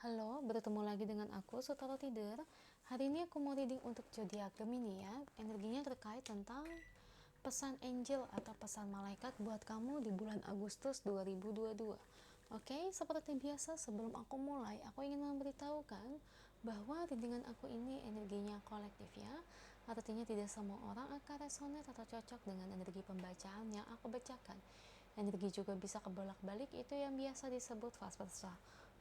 Halo, bertemu lagi dengan aku, Sutaro Tidur. Hari ini aku mau reading untuk zodiak Gemini ya. Energinya terkait tentang pesan angel atau pesan malaikat buat kamu di bulan Agustus 2022. Oke, seperti biasa sebelum aku mulai, aku ingin memberitahukan bahwa readingan aku ini energinya kolektif ya. Artinya tidak semua orang akan resonate atau cocok dengan energi pembacaan yang aku bacakan. Energi juga bisa kebolak-balik, itu yang biasa disebut vice versa.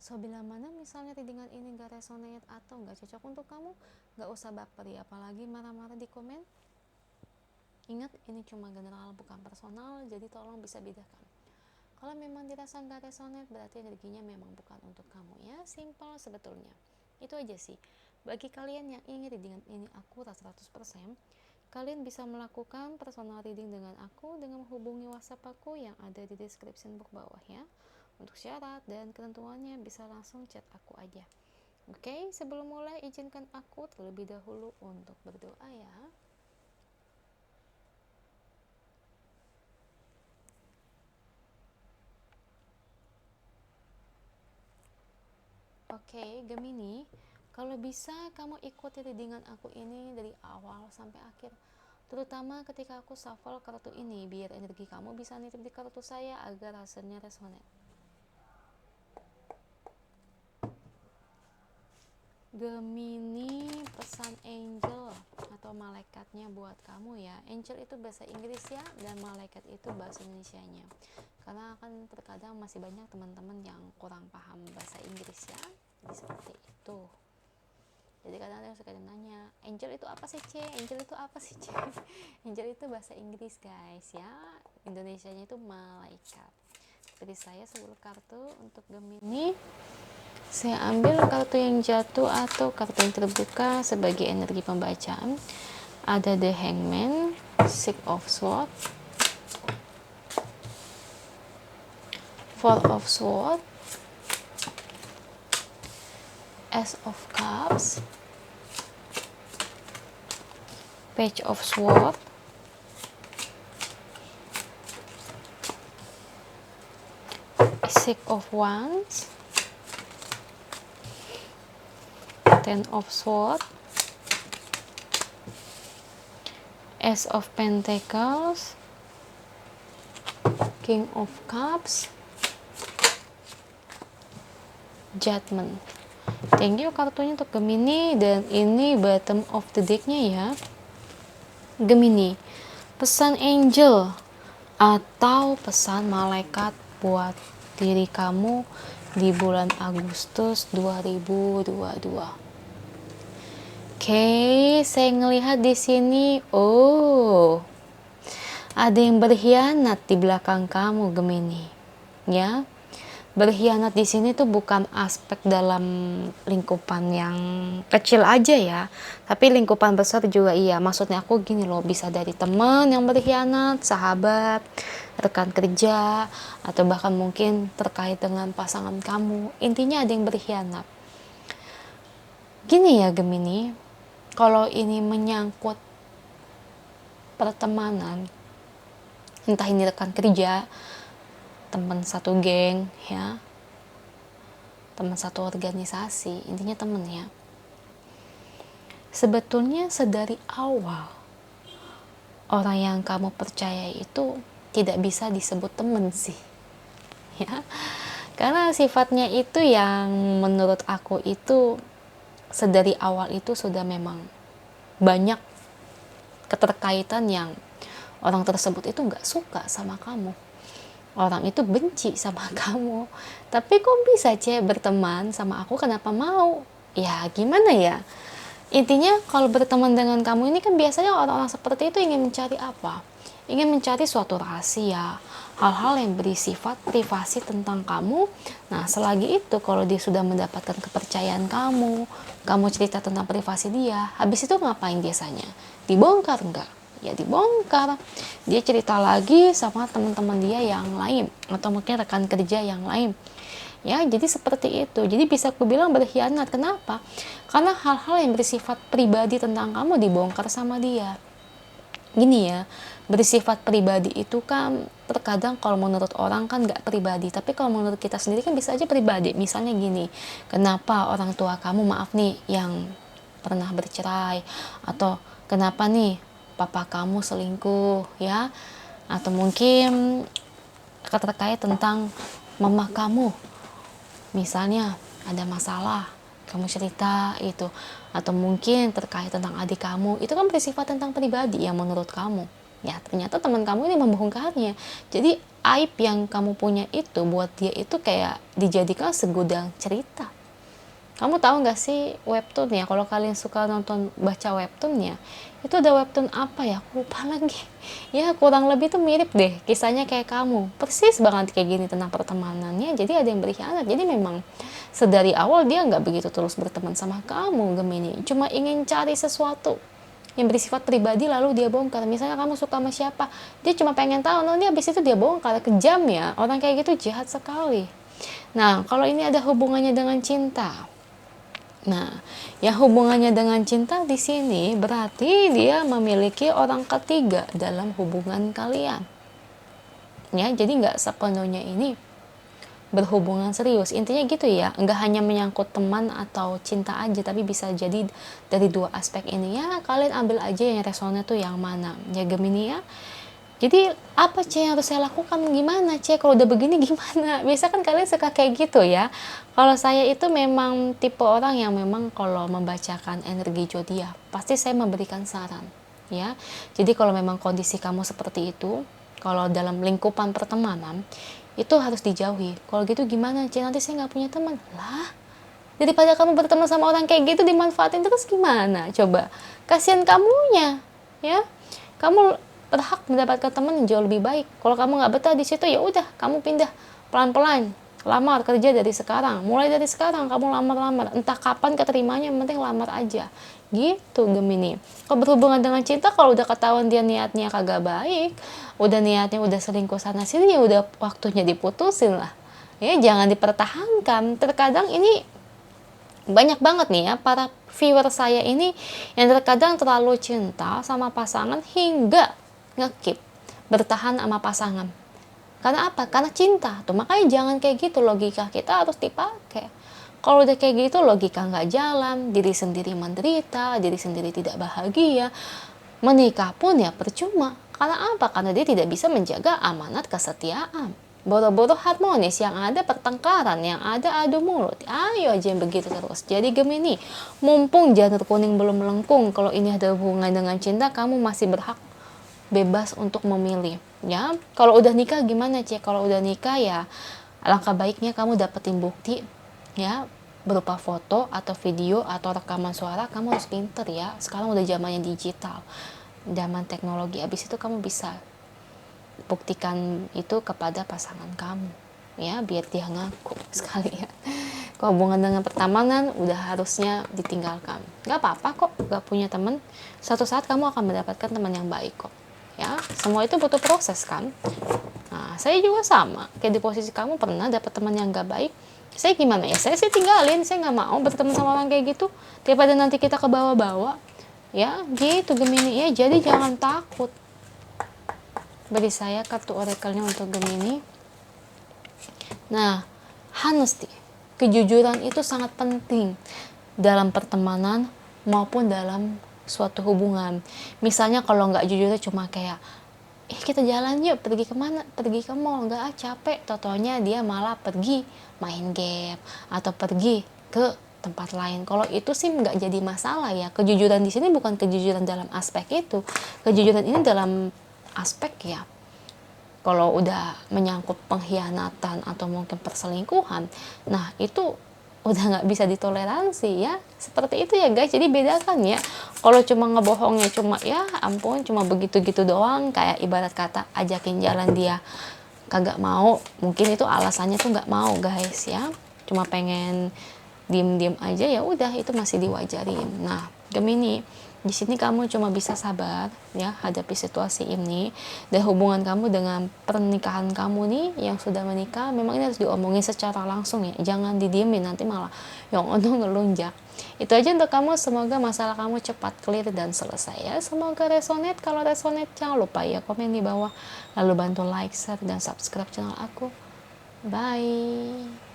So, bila mana misalnya readingan ini gak resonate atau gak cocok untuk kamu, gak usah baper ya, apalagi marah-marah di komen. Ingat, ini cuma general bukan personal, jadi tolong bisa bedakan. Kalau memang dirasa gak resonate, berarti energinya memang bukan untuk kamu ya. Simple sebetulnya. Itu aja sih. Bagi kalian yang ingin readingan ini akurat 100%, kalian bisa melakukan personal reading dengan aku dengan menghubungi WhatsApp aku yang ada di description box bawah ya. Untuk syarat dan ketentuannya bisa langsung chat aku aja. Oke, sebelum mulai izinkan aku terlebih dahulu untuk berdoa ya. Oke, Gemini, kalau bisa kamu ikuti readingan aku ini dari awal sampai akhir. Terutama ketika aku shuffle kartu ini, biar energi kamu bisa nitip di kartu saya agar hasilnya resonate. Gemini, pesan angel atau malaikatnya buat kamu ya. Angel itu bahasa Inggris ya, dan malaikat itu bahasa Indonesianya. Karena kan terkadang masih banyak teman-teman yang kurang paham bahasa Inggris ya. Jadi seperti itu. Jadi kadang-kadang suka nanya, angel itu apa sih, C? Angel itu apa sih, C? Angel itu bahasa Inggris guys ya. Indonesianya itu malaikat. Jadi saya 10 kartu untuk Gemini. Saya ambil kartu yang jatuh atau kartu yang terbuka sebagai energi pembacaan. Ada The Hangman, Six of Swords, Four of Swords, Ace of Cups, Page of Swords, Six of Wands, Ten of Swords, Ace of Pentacles, King of Cups, Judgment. Thank you kartunya untuk Gemini, dan ini bottom of the decknya ya. Gemini, pesan angel atau pesan malaikat buat diri kamu di bulan Agustus 2022. Oke, saya ngelihat di sini, ada yang berkhianat di belakang kamu Gemini. Ya. Berkhianat di sini tuh bukan aspek dalam lingkupan yang kecil aja ya, tapi lingkupan besar juga iya. Maksudnya aku gini loh, bisa dari teman yang berkhianat, sahabat, rekan kerja, atau bahkan mungkin terkait dengan pasangan kamu. Intinya ada yang berkhianat. Gini ya Gemini, kalau ini menyangkut pertemanan, entah ini rekan kerja, teman satu geng ya, teman satu organisasi, intinya teman ya. Sebetulnya sedari awal orang yang kamu percaya itu tidak bisa disebut teman sih ya, karena sifatnya itu yang menurut aku itu sedari awal itu sudah memang banyak keterkaitan yang orang tersebut itu nggak suka sama kamu, orang itu benci sama kamu. Tapi kok bisa berteman sama aku, kenapa mau? Ya gimana ya, intinya kalau berteman dengan kamu ini kan biasanya orang-orang seperti itu ingin mencari apa? Ingin mencari suatu rahasia, hal-hal yang bersifat privasi tentang kamu. Nah selagi itu kalau dia sudah mendapatkan kepercayaan kamu cerita tentang privasi dia, habis itu ngapain biasanya? Dibongkar enggak? Ya dibongkar. Dia cerita lagi sama teman-teman dia yang lain, atau mungkin rekan kerja yang lain ya. Jadi seperti itu. Jadi bisa aku bilang berkhianat. Kenapa? Karena hal-hal yang bersifat pribadi tentang kamu dibongkar sama dia. Gini ya, bersifat pribadi itu kan terkadang kalau menurut orang kan nggak pribadi, tapi kalau menurut kita sendiri kan bisa aja pribadi. Misalnya gini, kenapa orang tua kamu, maaf nih, yang pernah bercerai, atau kenapa nih papa kamu selingkuh ya, atau mungkin terkait tentang mama kamu, misalnya ada masalah, kamu cerita itu, atau mungkin terkait tentang adik kamu, itu kan bersifat tentang pribadi yang menurut kamu. Ya ternyata teman kamu ini membongkarnya. Jadi aib yang kamu punya itu buat dia itu kayak dijadikan segudang cerita. Kamu tahu nggak sih webtoon ya? Kalau kalian suka nonton baca webtoonnya, itu ada webtoon apa ya? Aku lupa lagi. Ya kurang lebih tuh mirip deh, kisahnya kayak kamu. Persis banget kayak gini tentang pertemanannya. Jadi ada yang berkhianat. Jadi memang sedari awal dia nggak begitu terus berteman sama kamu, Gemini. Cuma ingin cari sesuatu yang bersifat pribadi lalu dia bongkar. Misalnya kamu suka sama siapa, dia cuma pengen tahu, nanti habis itu dia bongkar. Kejam ya, orang kayak gitu jahat sekali. Nah, kalau ini ada hubungannya dengan cinta. Nah, yang hubungannya dengan cinta di sini berarti dia memiliki orang ketiga dalam hubungan kalian. Ya, jadi nggak sepenuhnya ini berhubungan serius. Intinya gitu ya, nggak hanya menyangkut teman atau cinta aja, tapi bisa jadi dari dua aspek ini. Ya, kalian ambil aja yang resonnya tuh yang mana. Ya, Gemini ya. Jadi apa C yang harus saya lakukan, gimana C kalau udah begini gimana? Biasa kan kalian suka kayak gitu ya. Kalau saya itu memang tipe orang yang memang kalau membacakan energi zodiak pasti saya memberikan saran ya. Jadi kalau memang kondisi kamu seperti itu, kalau dalam lingkupan pertemanan itu harus dijauhi. Kalau gitu gimana C, nanti saya nggak punya teman lah. Daripada kamu berteman sama orang kayak gitu dimanfaatin terus, gimana coba? Kasihan kamunya ya. Kamu berhak mendapatkan teman yang jauh lebih baik. Kalau kamu nggak betah di situ, ya udah kamu pindah pelan-pelan, lamar kerja dari sekarang. Mulai dari sekarang kamu lamar-lamar, entah kapan keterimanya, yang penting lamar aja gitu, Gemini. Kalau berhubungan dengan cinta, kalau udah ketahuan dia niatnya kagak baik, udah niatnya udah selingkuh sana sini, ya udah waktunya diputusin lah ya, jangan dipertahankan. Terkadang ini banyak banget nih ya para viewer saya ini yang terkadang terlalu cinta sama pasangan hingga ngekip bertahan sama pasangan. Karena apa? Karena cinta tuh. Makanya jangan kayak gitu, logika kita harus dipakai. Kalau udah kayak gitu logika nggak jalan, diri sendiri menderita, diri sendiri tidak bahagia, menikah pun ya percuma. Karena apa? Karena dia tidak bisa menjaga amanat kesetiaan. Boro-boro harmonis, yang ada pertengkaran, yang ada adu mulut. Ayo aja yang begitu terus. Jadi Gemini, mumpung janur kuning belum melengkung, kalau ini ada hubungan dengan cinta, kamu masih berhak bebas untuk memilih ya. Kalau udah nikah gimana Cek? Kalau udah nikah ya alangkah baiknya kamu dapetin bukti ya, berupa foto atau video atau rekaman suara. Kamu harus pinter ya, sekarang udah zamannya digital, zaman teknologi. Abis itu kamu bisa buktikan itu kepada pasangan kamu ya, biar dia ngaku sekalian. Kalau hubungan dengan pertemanan udah harusnya ditinggalkan. Gak apa-apa kok gak punya teman, suatu saat kamu akan mendapatkan teman yang baik kok ya. Semua itu butuh proses kan. Nah, saya juga sama kayak di posisi kamu, pernah dapat teman yang gak baik. Saya gimana ya, saya sih tinggalin. Saya nggak mau berteman sama orang kayak gitu daripada nanti kita ke bawah-bawah ya gitu, Gemini ya. Jadi jangan takut. Beri saya kartu oracle-nya untuk Gemini. Nah, honesty, kejujuran itu sangat penting dalam pertemanan maupun dalam suatu hubungan. Misalnya kalau nggak jujur cuma kayak kita jalan yuk, pergi kemana, pergi ke mall, nggak capek, totonya dia malah pergi main game atau pergi ke tempat lain. Kalau itu sih nggak jadi masalah ya. Kejujuran di sini bukan kejujuran dalam aspek itu, kejujuran ini dalam aspek ya, kalau udah menyangkut pengkhianatan atau mungkin perselingkuhan, nah itu udah nggak bisa ditoleransi ya. Seperti itu ya guys. Jadi bedakan ya, kalau cuma ngebohongnya cuma ya ampun cuma begitu-gitu doang, kayak ibarat kata ajakin jalan dia kagak mau, mungkin itu alasannya tuh nggak mau guys ya, cuma pengen diem-diem aja, ya udah itu masih diwajarin. Nah Gemini, di sini kamu cuma bisa sabar ya hadapi situasi ini. Dan hubungan kamu dengan pernikahan kamu nih yang sudah menikah, memang ini harus diomongin secara langsung ya, jangan didiemin, nanti malah yang untung ngelunjak Itu aja untuk kamu, semoga masalah kamu cepat clear dan selesai ya. Semoga resonate. Kalau resonate jangan lupa ya komen di bawah, lalu bantu like, share, dan subscribe channel aku. Bye.